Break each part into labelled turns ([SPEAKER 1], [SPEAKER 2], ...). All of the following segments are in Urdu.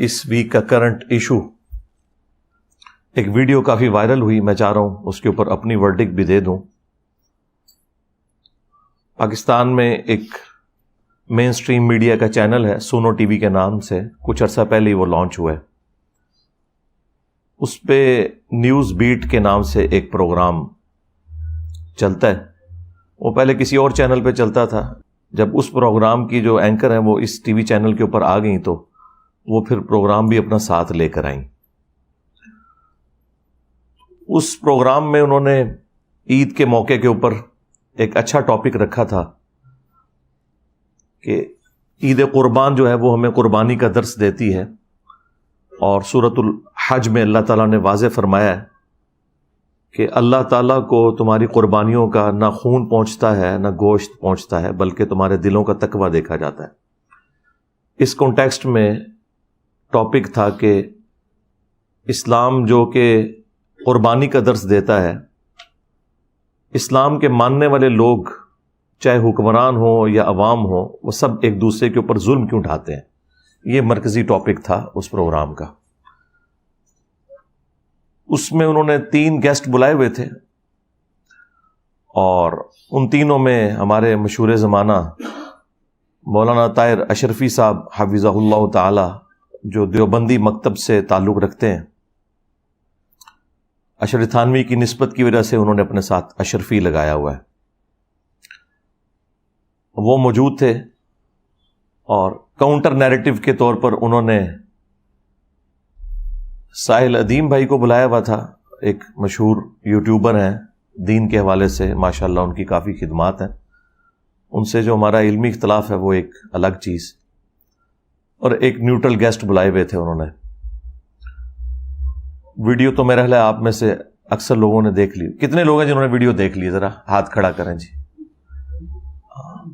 [SPEAKER 1] اس ویک کا کرنٹ ایشو، ایک ویڈیو کافی وائرل ہوئی، میں چاہ رہا ہوں اس کے اوپر اپنی ورڈکٹ بھی دے دوں۔ پاکستان میں ایک مین سٹریم میڈیا کا چینل ہے سونو ٹی وی کے نام سے، کچھ عرصہ پہلے ہی وہ لانچ ہوا ہے۔ اس پہ نیوز بیٹ کے نام سے ایک پروگرام چلتا ہے، وہ پہلے کسی اور چینل پہ چلتا تھا۔ جب اس پروگرام کی جو اینکر ہیں وہ اس ٹی وی چینل کے اوپر آ گئیں تو وہ پھر پروگرام بھی اپنا ساتھ لے کر آئیں۔ اس پروگرام میں انہوں نے عید کے موقع کے اوپر ایک اچھا ٹاپک رکھا تھا کہ عید قربان جو ہے وہ ہمیں قربانی کا درس دیتی ہے، اور سورۃ الحج میں اللہ تعالیٰ نے واضح فرمایا ہے کہ اللہ تعالیٰ کو تمہاری قربانیوں کا نہ خون پہنچتا ہے نہ گوشت پہنچتا ہے، بلکہ تمہارے دلوں کا تقویٰ دیکھا جاتا ہے۔ اس کانٹیکسٹ میں ٹاپک تھا کہ اسلام جو کہ قربانی کا درس دیتا ہے، اسلام کے ماننے والے لوگ چاہے حکمران ہوں یا عوام ہوں، وہ سب ایک دوسرے کے اوپر ظلم کیوں ڈھاتے ہیں۔ یہ مرکزی ٹاپک تھا اس پروگرام کا۔ اس میں انہوں نے 3 گیسٹ بلائے ہوئے تھے، اور ان تینوں میں ہمارے مشہور زمانہ مولانا طاہر اشرفی صاحب حفظہ اللہ تعالی، جو دیوبندی مکتب سے تعلق رکھتے ہیں، اشرف تھانوی کی نسبت کی وجہ سے انہوں نے اپنے ساتھ اشرفی لگایا ہوا ہے، وہ موجود تھے۔ اور کاؤنٹر نیریٹو کے طور پر انہوں نے ساحل ادیم بھائی کو بلایا ہوا تھا، ایک مشہور یوٹیوبر ہیں، دین کے حوالے سے ماشاءاللہ ان کی کافی خدمات ہیں، ان سے جو ہمارا علمی اختلاف ہے وہ ایک الگ چیز، اور ایک نیوٹرل گیسٹ بلائے ہوئے تھے انہوں نے۔ ویڈیو تو میرا خیال ہے آپ میں سے اکثر لوگوں نے دیکھ لی۔ کتنے لوگ ہیں جنہوں نے ویڈیو دیکھ لی؟ ذرا ہاتھ کھڑا کریں جی۔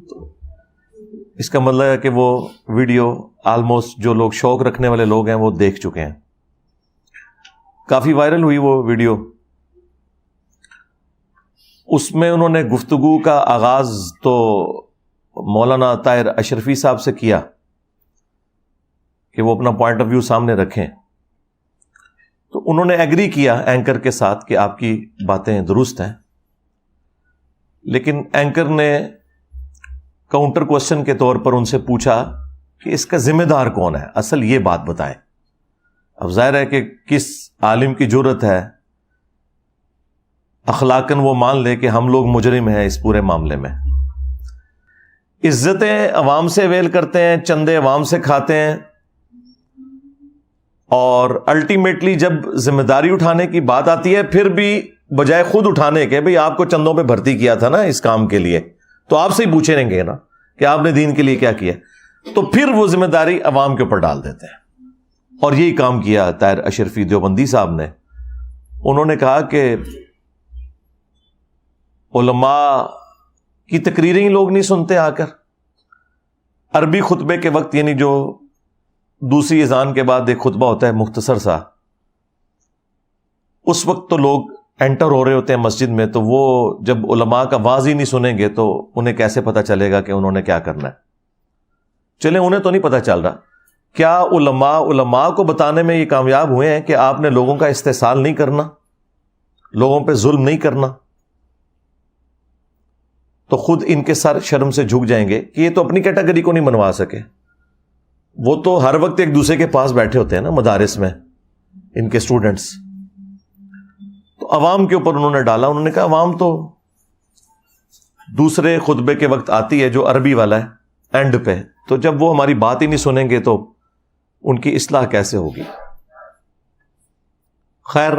[SPEAKER 1] تو اس کا مطلب ہے کہ وہ ویڈیو آلموسٹ جو لوگ شوق رکھنے والے لوگ ہیں وہ دیکھ چکے ہیں۔ کافی وائرل ہوئی وہ ویڈیو۔ اس میں انہوں نے گفتگو کا آغاز تو مولانا طاہر اشرفی صاحب سے کیا کہ وہ اپنا پوائنٹ آف ویو سامنے رکھیں، تو انہوں نے ایگری کیا اینکر کے ساتھ کہ آپ کی باتیں درست ہیں، لیکن اینکر نے کاؤنٹر کوسچن کے طور پر ان سے پوچھا کہ اس کا ذمہ دار کون ہے، اصل یہ بات بتائیں۔ اب ظاہر ہے کہ کس عالم کی جرت ہے اخلاقاً وہ مان لے کہ ہم لوگ مجرم ہیں اس پورے معاملے میں۔ عزتیں عوام سے ویل کرتے ہیں، چندے عوام سے کھاتے ہیں، اور الٹیمیٹلی جب ذمہ داری اٹھانے کی بات آتی ہے پھر بھی بجائے خود اٹھانے کے بھئی آپ کو چندوں پہ بھرتی کیا تھا نا اس کام کے لیے، تو آپ سے ہی پوچھیں گے نا کہ آپ نے دین کے لیے کیا کیا، تو پھر وہ ذمہ داری عوام کے اوپر ڈال دیتے ہیں۔ اور یہی کام کیا طاہر اشرفی دیوبندی صاحب نے۔ انہوں نے کہا کہ علماء کی تقریریں ہی لوگ نہیں سنتے آ کر، عربی خطبے کے وقت، یعنی جو دوسری اذان کے بعد ایک خطبہ ہوتا ہے مختصر سا، اس وقت تو لوگ انٹر ہو رہے ہوتے ہیں مسجد میں، تو وہ جب علماء کا واعظ ہی نہیں سنیں گے تو انہیں کیسے پتہ چلے گا کہ انہوں نے کیا کرنا ہے؟ چلیں انہیں تو نہیں پتہ چل رہا، کیا علماء کو بتانے میں یہ کامیاب ہوئے ہیں کہ آپ نے لوگوں کا استحصال نہیں کرنا، لوگوں پہ ظلم نہیں کرنا؟ تو خود ان کے سر شرم سے جھک جائیں گے کہ یہ تو اپنی کیٹیگری کو نہیں منوا سکے۔ وہ تو ہر وقت ایک دوسرے کے پاس بیٹھے ہوتے ہیں نا مدارس میں، ان کے اسٹوڈنٹس۔ تو عوام کے اوپر انہوں نے ڈالا، انہوں نے کہا عوام تو دوسرے خطبے کے وقت آتی ہے جو عربی والا ہے اینڈ پہ، تو جب وہ ہماری بات ہی نہیں سنیں گے تو ان کی اصلاح کیسے ہوگی؟ خیر،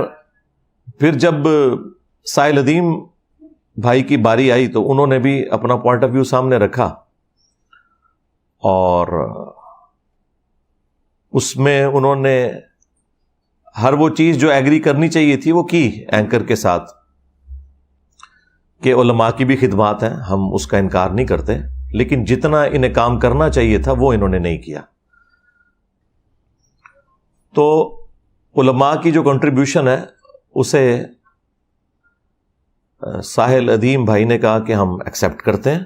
[SPEAKER 1] پھر جب ساحل ادیم بھائی کی باری آئی تو انہوں نے بھی اپنا پوائنٹ آف ویو سامنے رکھا، اور اس میں انہوں نے ہر وہ چیز جو ایگری کرنی چاہیے تھی وہ کی اینکر کے ساتھ، کہ علماء کی بھی خدمات ہیں، ہم اس کا انکار نہیں کرتے، لیکن جتنا انہیں کام کرنا چاہیے تھا وہ انہوں نے نہیں کیا۔ تو علماء کی جو کنٹریبیوشن ہے اسے ساحل ادیم بھائی نے کہا کہ ہم ایکسیپٹ کرتے ہیں،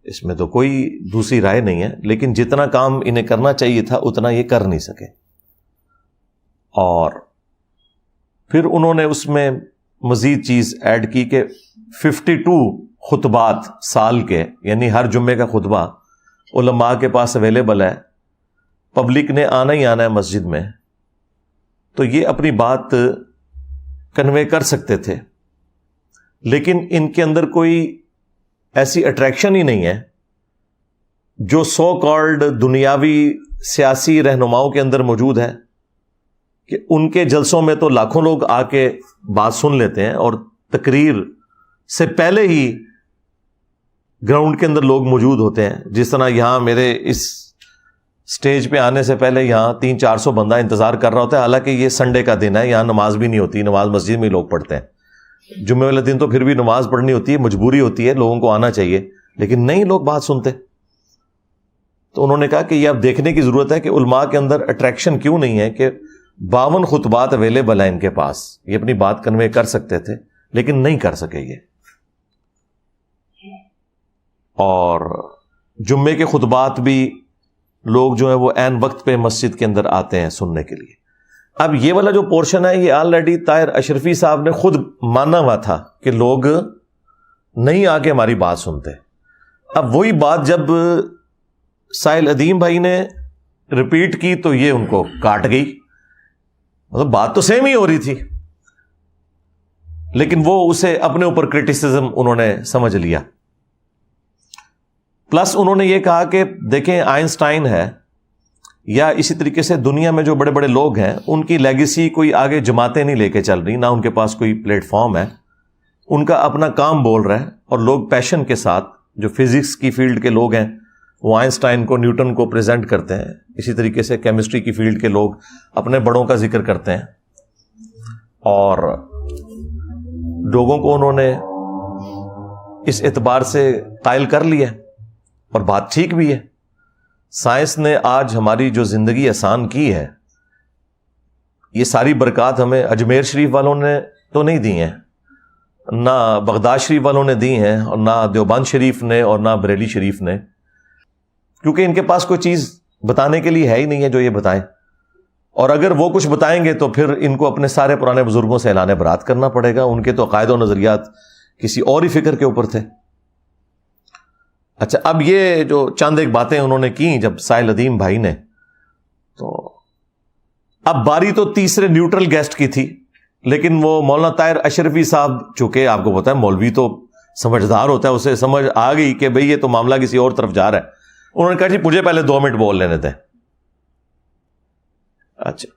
[SPEAKER 1] اس میں تو کوئی دوسری رائے نہیں ہے، لیکن جتنا کام انہیں کرنا چاہیے تھا اتنا یہ کر نہیں سکے۔ اور پھر انہوں نے اس میں مزید چیز ایڈ کی کہ 52 خطبات سال کے، یعنی ہر جمعے کا خطبہ علماء کے پاس اویلیبل ہے، پبلک نے آنا ہی آنا ہے مسجد میں، تو یہ اپنی بات کنوے کر سکتے تھے، لیکن ان کے اندر کوئی ایسی اٹریکشن ہی نہیں ہے جو سو کالڈ دنیاوی سیاسی رہنماؤں کے اندر موجود ہے، کہ ان کے جلسوں میں تو لاکھوں لوگ آ کے بات سن لیتے ہیں، اور تقریر سے پہلے ہی گراؤنڈ کے اندر لوگ موجود ہوتے ہیں. جس طرح یہاں میرے اس سٹیج پہ آنے سے پہلے یہاں 300-400 بندہ انتظار کر رہا ہوتا ہے، حالانکہ یہ سنڈے کا دن ہے، یہاں نماز بھی نہیں ہوتی، نماز مسجد میں ہی لوگ پڑھتے ہیں. جمعے والے دن تو پھر بھی نماز پڑھنی ہوتی ہے، مجبوری ہوتی ہے، لوگوں کو آنا چاہیے، لیکن نہیں لوگ بات سنتے. تو انہوں نے کہا کہ یہ اب دیکھنے کی ضرورت ہے کہ علماء کے اندر اٹریکشن کیوں نہیں ہے، کہ 52 خطبات اویلیبل ہیں ان کے پاس، یہ اپنی بات کنوے کر سکتے تھے لیکن نہیں کر سکے یہ. اور جمعے کے خطبات بھی لوگ جو ہیں وہ عین وقت پہ مسجد کے اندر آتے ہیں سننے کے لیے. اب یہ والا جو پورشن ہے یہ آلریڈی طاہر اشرفی صاحب نے خود مانا ہوا تھا کہ لوگ نہیں آ کے ہماری بات سنتے. اب وہی بات جب ساحل ادیم بھائی نے ریپیٹ کی تو یہ ان کو کاٹ گئی، مطلب بات تو سیم ہی ہو رہی تھی، لیکن وہ اسے اپنے اوپر کرٹیسزم انہوں نے سمجھ لیا. پلس انہوں نے یہ کہا کہ دیکھیں آئنسٹائن ہے یا اسی طریقے سے دنیا میں جو بڑے بڑے لوگ ہیں ان کی لیگیسی کوئی آگے جماعتیں نہیں لے کے چل رہی، نہ ان کے پاس کوئی پلیٹ فارم ہے، ان کا اپنا کام بول رہا ہے، اور لوگ پیشن کے ساتھ جو فزکس کی فیلڈ کے لوگ ہیں وہ آئنسٹائن کو نیوٹن کو پریزنٹ کرتے ہیں، اسی طریقے سے کیمسٹری کی فیلڈ کے لوگ اپنے بڑوں کا ذکر کرتے ہیں، اور لوگوں کو انہوں نے اس اعتبار سے قائل کر لیا، اور بات ٹھیک بھی ہے. سائنس نے آج ہماری جو زندگی آسان کی ہے، یہ ساری برکات ہمیں اجمیر شریف والوں نے تو نہیں دی ہیں، نہ بغداد شریف والوں نے دی ہیں، اور نہ دیوبند شریف نے، اور نہ بریلی شریف نے، کیونکہ ان کے پاس کوئی چیز بتانے کے لیے ہے ہی نہیں ہے جو یہ بتائیں. اور اگر وہ کچھ بتائیں گے تو پھر ان کو اپنے سارے پرانے بزرگوں سے اعلان برات کرنا پڑے گا، ان کے تو عقائد و نظریات کسی اور ہی فکر کے اوپر تھے. اچھا، اب یہ جو چند ایک باتیں انہوں نے کی جب ساحل ادیم بھائی نے، تو اب باری تو تیسرے نیوٹرل گیسٹ کی تھی، لیکن وہ مولانا طاہر اشرفی صاحب، چونکہ آپ کو پتا ہے مولوی تو سمجھدار ہوتا ہے، اسے سمجھ آ گئی کہ بھئی یہ تو معاملہ کسی اور طرف جا رہا ہے. انہوں نے کہا جی مجھے پہلے 2 منٹ بول لینے دیں. اچھا،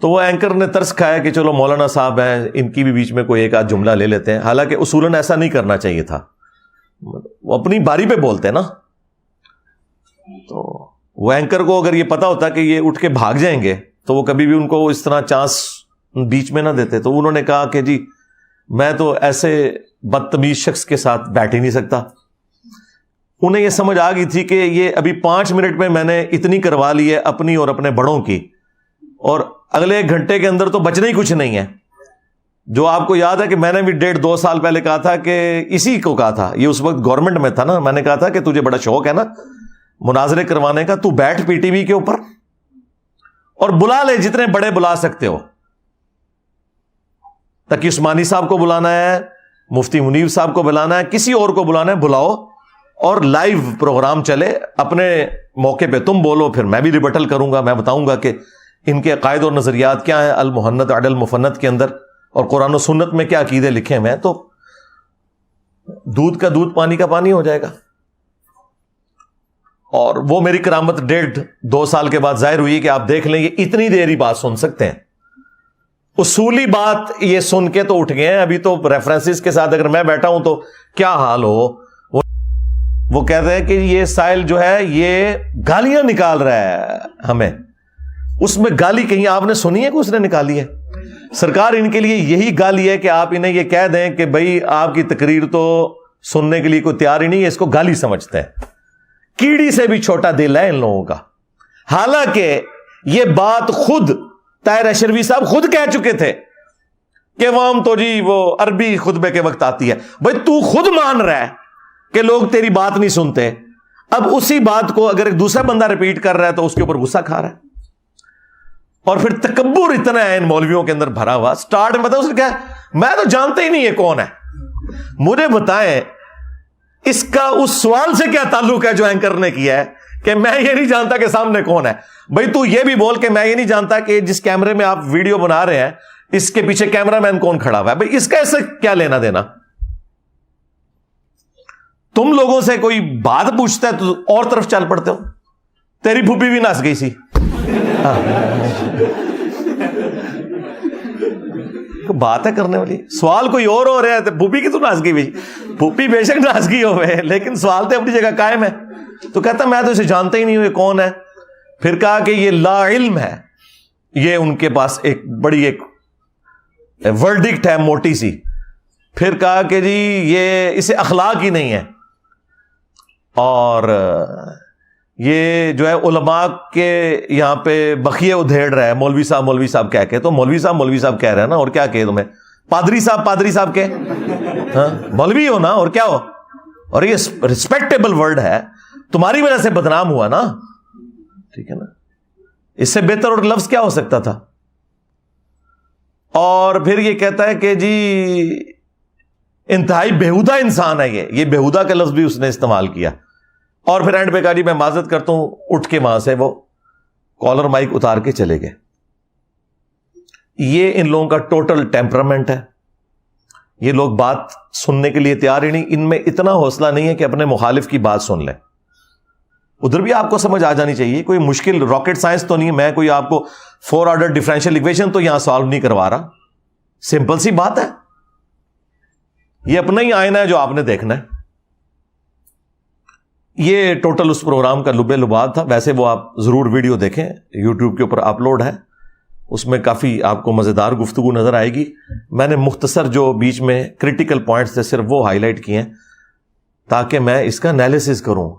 [SPEAKER 1] تو وہ اینکر نے ترس کھایا کہ چلو مولانا صاحب ہیں، ان کی بھی بیچ میں کوئی ایک آدھ جملہ لے لیتے ہیں، حالانکہ اصولاً ایسا نہیں کرنا چاہیے تھا، وہ اپنی باری پہ بولتے ہیں نا. تو وہ اینکر کو اگر یہ پتا ہوتا کہ یہ اٹھ کے بھاگ جائیں گے تو وہ کبھی بھی ان کو اس طرح چانس بیچ میں نہ دیتے. تو انہوں نے کہا کہ جی میں تو ایسے بدتمیز شخص کے ساتھ بیٹھ ہی نہیں سکتا. انہیں یہ سمجھ آ گئی تھی کہ یہ ابھی 5 منٹ میں میں نے اتنی کروا لی ہے اپنی اور اپنے بڑوں کی، اور اگلے 1 گھنٹے کے اندر تو بچنا ہی کچھ نہیں ہے. جو آپ کو یاد ہے کہ میں نے بھی 1.5-2 سال پہلے کہا تھا کہ اسی کو کہا تھا، یہ اس وقت گورنمنٹ میں تھا نا، میں نے کہا تھا کہ تجھے بڑا شوق ہے نا مناظرے کروانے کا، تو بیٹھ پی ٹی وی کے اوپر اور بلا لے جتنے بڑے بلا سکتے ہو. تقی عثمانی صاحب کو بلانا ہے، مفتی منیر صاحب کو بلانا ہے، کسی اور کو بلانا ہے، بلاؤ، اور لائیو پروگرام چلے، اپنے موقع پہ تم بولو، پھر میں بھی ریبٹل کروں گا، میں بتاؤں گا کہ ان کے عقائد اور نظریات کیا ہیں المحنت علی المفنت کے اندر، اور قرآن و سنت میں کیا عقیدے لکھے ہوئے ہیں. تو دودھ کا دودھ پانی کا پانی ہو جائے گا. اور وہ میری کرامت 1.5-2 سال کے بعد ظاہر ہوئی کہ آپ دیکھ لیں یہ اتنی دیر ہی بات سن سکتے ہیں. اصولی بات یہ سن کے تو اٹھ گئے ہیں، ابھی تو ریفرنسز کے ساتھ اگر میں بیٹھا ہوں تو کیا حال ہو. وہ کہتے ہیں کہ یہ سائل جو ہے یہ گالیاں نکال رہا ہے ہمیں. اس میں گالی کہیں آپ نے سنی ہے کہ اس نے نکالی ہے؟ سرکار ان کے لیے یہی گالی ہے کہ آپ انہیں یہ کہہ دیں کہ بھئی آپ کی تقریر تو سننے کے لیے کوئی تیار ہی نہیں ہے، اس کو گالی سمجھتے ہیں. کیڑی سے بھی چھوٹا دل ہے ان لوگوں کا. حالانکہ یہ بات خود طاہر اشرفی صاحب خود کہہ چکے تھے کہ وام تو جی وہ عربی خطبے کے وقت آتی ہے. بھئی تو خود مان رہا ہے کہ لوگ تیری بات نہیں سنتے، اب اسی بات کو اگر ایک دوسرا بندہ ریپیٹ کر رہا ہے تو اس کے اوپر غصہ کھا رہا ہے. اور پھر تکبر اتنا ہے ان مولویوں کے اندر بھرا ہوا. سٹارٹ میں بتاؤ کیا, میں تو جانتا ہی نہیں ہے کون ہے, مجھے بتائیں اس کا اس سوال سے کیا تعلق ہے جو اینکر نے کیا ہے کہ میں یہ نہیں جانتا کہ سامنے کون ہے. بھائی تو یہ بھی بول کہ میں یہ نہیں جانتا کہ جس کیمرے میں آپ ویڈیو بنا رہے ہیں اس کے پیچھے کیمرہ مین کون کھڑا ہوا ہے. بھائی اس کا اس سے کیا لینا دینا؟ تم لوگوں سے کوئی بات پوچھتا ہے تو اور طرف چل پڑتے ہو. تیری پھوپھی بھی ناچ گئی سی, بات ہے کرنے والی, سوال کوئی اور ہو رہا ہے تو پھوپھی کی تو ناچ گئی بھائی, پھوپھی بے شک ناچ گئی ہو لیکن سوال تو اپنی جگہ قائم ہے. تو کہتا میں تو اسے جانتا ہی نہیں ہوں یہ کون ہے. پھر کہا کہ یہ لا علم ہے, یہ ان کے پاس ایک بڑی ایک ورڈکٹ ہے موٹی سی. پھر کہا کہ جی یہ اسے اخلاق ہی نہیں ہے, اور یہ جو ہے علماء کے یہاں پہ بخیے ادھیڑ رہا ہے, مولوی صاحب کہہ کے. تو مولوی صاحب کہہ رہے ہیں نا, اور کیا کہے تمہیں, پادری صاحب کے, ہاں مولوی ہو نا, اور کیا ہو, اور یہ ریسپیکٹیبل ورڈ ہے, تمہاری وجہ سے بدنام ہوا نا, ٹھیک ہے نا. اس سے بہتر اور لفظ کیا ہو سکتا تھا. اور پھر یہ کہتا ہے کہ جی انتہائی بےہودہ انسان ہے یہ بےہودہ کا لفظ بھی اس نے استعمال کیا. اور پھر اینڈ پہ کہا جی میں معذرت کرتا ہوں, اٹھ کے وہاں سے وہ کالر مائک اتار کے چلے گئے. یہ ان لوگوں کا ٹوٹل ٹیمپرامنٹ ہے. یہ لوگ بات سننے کے لیے تیار ہی نہیں, ان میں اتنا حوصلہ نہیں ہے کہ اپنے مخالف کی بات سن لیں. ادھر بھی آپ کو سمجھ آ جانی چاہیے, کوئی مشکل راکٹ سائنس تو نہیں ہے, میں کوئی آپ کو 4 آرڈر ڈفرینشیل ایکویشن تو یہاں سالو نہیں کروا رہا, سمپل سی بات ہے. یہ اپنا ہی آئینہ ہے جو آپ نے دیکھنا ہے. یہ ٹوٹل اس پروگرام کا لب لباب تھا. ویسے وہ آپ ضرور ویڈیو دیکھیں, یوٹیوب کے اوپر اپلوڈ ہے, اس میں کافی آپ کو مزیدار گفتگو نظر آئے گی. میں نے مختصر جو بیچ میں کریٹیکل پوائنٹس تھے صرف وہ ہائی لائٹ کیے ہیں تاکہ میں اس کا انالیسس کروں.